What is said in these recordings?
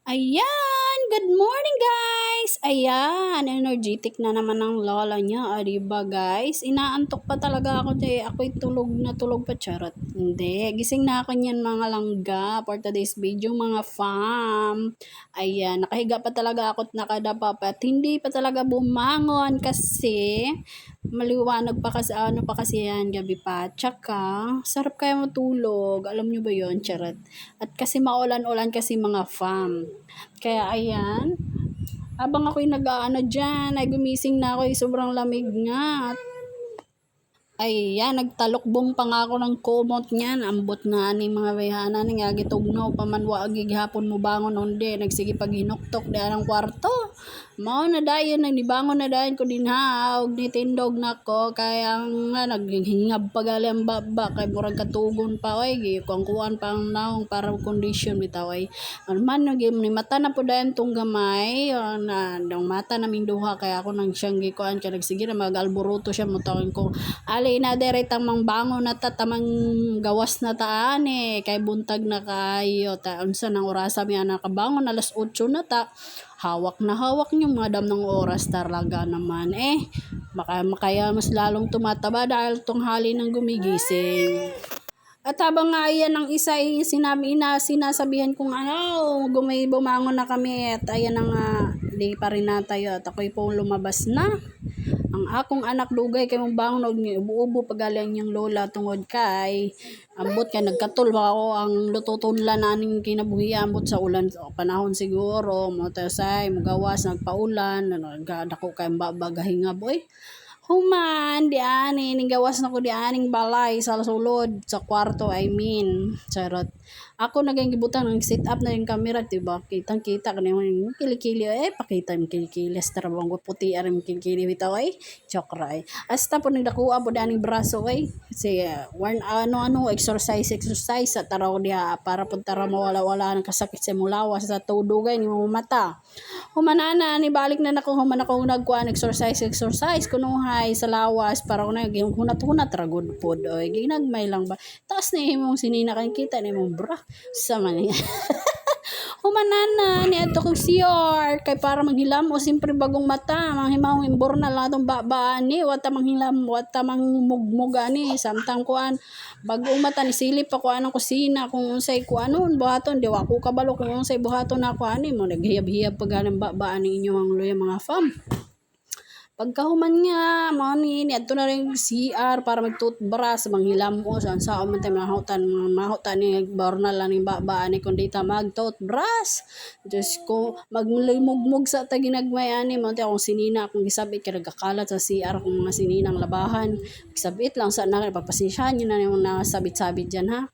Ayan! Good morning, guys! Ayan, energetic na naman ang lola niya. Diba, guys? Inaantok pa talaga ako. Ako'y tulog na tulog pa. Charot. Hindi. Gising na ako niyan, mga langga. For today's video, mga fam. Ayan, nakahiga pa talaga ako at nakadapa pa. At hindi pa talaga bumangon kasi maliwanag pa kasi yan gabi pa. Tsaka, sarap kaya matulog. Alam nyo ba yon? Charot. At kasi maulan-ulan kasi, mga fam. Kaya ayan, habang ako'y nag-aano dyan, ay gumising na ako, sobrang lamig nga. Ayan, nagtalokbong pa nga ako ng kumot niyan. Ambot nga ni mga bayhana ni nga gitugnaw pamanwa gihapon mo bangon onde. Nagsige pag hinuktok di ang kwarto. Mao na dayon nagnibangon na dayon ko din ha. Og nitindog na ko kaya nga naghingab pagali ang baba kay murag katugon pa oy gi kuan pang naong para condition bitaw ay. Man ni mata na po dayon tong gamay na dong mata naming duha kaya ako nang siyang gikuan kay nagsige na mag-alboruto siya mo tawon ko. Ali na diretang mangbangon na tamang gawas na taan kay buntag na kayo ta unsa nang orasa mi nakabangon alas 8 na ta. Hawak na hawak niyo madam ng oras talaga naman makaya mas lalong tumataba dahil tunghali ng gumigising. At habang nga ayan ang isa ay sinasabihan kong bumangon na kami at ayan na nga di pa rin na tayo at ako'y po lumabas na. Ang akong anak dugay kay mong bangon og ubo-ubo pagaling niyang lola tungod kay ambot kay nagkatul ako ang lututunlan naning kinabuhi ambot sa ulan panahon siguro mo tasay mugawas nagpaulan dako kay babagahinga boy. Human, di ani, gawas na ko di aning balay sa sulod, sa kwarto, charot. Ako naging gibutan ng set up na yung camera, diba? Kitang-kita ka naman yung kilikili, pakita yung kilikili, sa bang puti, yung kilikili, bitaw, chokra, Hasta po nagdakuha po di aning braso, kasi, exercise, sa taraw diha, para po tara mawala-wala ng kasakit sa mulawas, sa tudugay, ni mo mata. Humanana, ni balik na nako, nagkuhan, exercise, kunuhay sa lawas para ko na hunat-hunat ragod pod oy ginagmay lang ba taas na himong sinina kan kita ni mong bra sa man humanana ni ato kog CR kay para maghilam o simpre bagong mata manghimawong imbornal na atong babaan ni wata manghilam wata mangmugmuga ni samtang kuan bagong mata ni silip pa kuan ang kusina kung unsay kuanon buhaton di wa ko kabalo kung unsay buhaton na kuan ni mo naghiyab-hiyab pag anang babaan ni inyo ang luya mga fam. Pagkahuman nga, ni adto na rin CR para mag-toothbrush, manghilamos, ang sao man tayo mahutan ni bornal lang yung babaan ni kundi ta mag-toothbrush. Diyos ko, magmugmug sa taginagmayani, mo tayo akong sinina, akong gisabit, kaya nagkakalat sa CR, kung mga sininang labahan, gisabit lang sa pagpasensyahan nyo na yung nasabit-sabit dyan ha.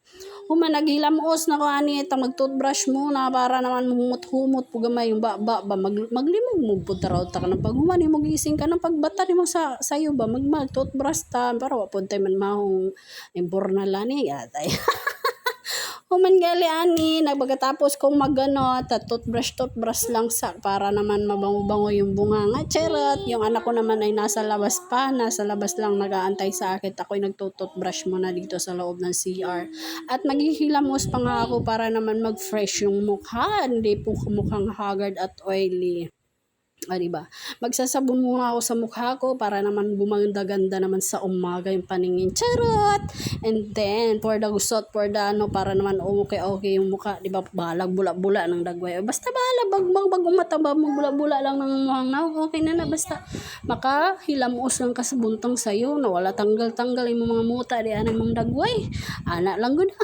Human naghilamos na ko ani ta mag-toothbrush mo na para naman humot-humot po gamay yung maglimog mo po taraw ta kanang paghuman mo gising ka nang pagbata nimo sa sayo ba mag-toothbrush ta para wa pud tay man mahong imbornal ani atay. Human gali ani nagpagkatapos kong magano toothbrush lang sa para naman mabango-bango yung bunganga charot yung anak ko naman ay nasa labas lang nag-aantay sa akin ako'y nagtutoothbrush muna dito sa loob ng CR at maghihilamos pa nga ako para naman mag-fresh yung mukha hindi po mukhang haggard at oily. Diba? Magsasabon muna ako sa mukha ko para naman gumaganda-ganda naman sa umaga yung paningin. Charot! And then, for the gusot, para naman okay yung mukha. Diba? Balag, bula-bula ng dagway. Basta balag, bagong mataba, bula-bula lang ng muhang na. Okay na. Basta makahilamos lang ka sa buntong sayo na wala tanggal-tanggal yung mga muta di anang mga dagway. Anak lang gud.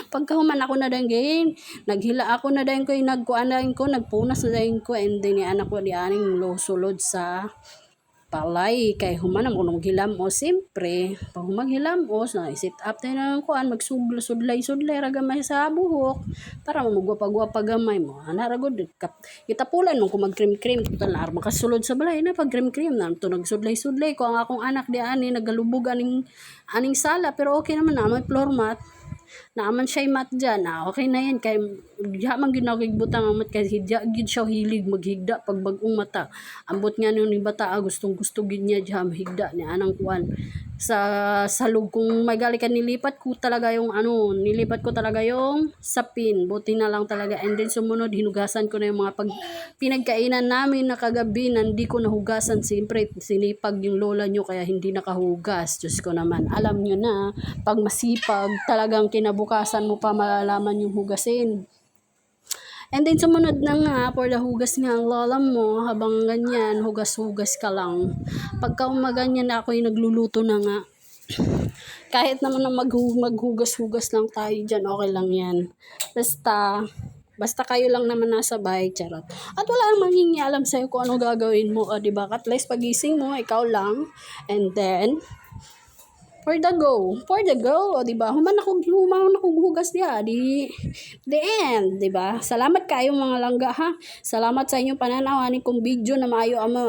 Pagkahuman ako na dahil naghila ako na dahil ko nagpunas na dahil ko and then anak ko di aning sulod sa palay kay human mo maghilam o siyempre pag maghilamos na sit up tayo na kuan magsudlay ragamay sa buhok para magwapa-gwapa gamay mo ana ragod itapulan mo kung mag-cream total na makasulod sa balay na pag cream na to nagsudlay ko ang akong anak di ani nagalubog aning sala pero okay naman na may floor mat naaman siya mat dyan okay na yan kay diha man ginagigbutang ang mat kay gid siya hilig maghigda pag bagong mata ambot nga ni bata gustong gusto gid niya diha mahigda ni anang kuan salog. Kung may gali ka, nilipat ko talaga yung sapin. Buti na lang talaga. And then sumunod, hinugasan ko na yung mga pinagkainan namin na kagabi na hindi ko nahugasan. Siyempre, sinipag yung lola nyo kaya hindi nakahugas. Diyos ko naman. Alam nyo na, pag masipag, talagang kinabukasan mo pa malalaman yung hugasin. And then sumunod na nga, for the hugas nga ang lola mo, habang ganyan, hugas-hugas ka lang. Pagka umaganyan na ako yung nagluluto na nga, kahit naman na maghugas-hugas lang tayo dyan, okay lang yan. Basta kayo lang naman nasa bahay, charot. At wala namang hingialam sa'yo kung ano gagawin mo, diba? At least pagising mo, ikaw lang. And then, for the go, diba? Human ako hugas diya, the end, diba? Salamat kayo mga langga, ha? Salamat sa inyong pananaw, kong video na maayo ama.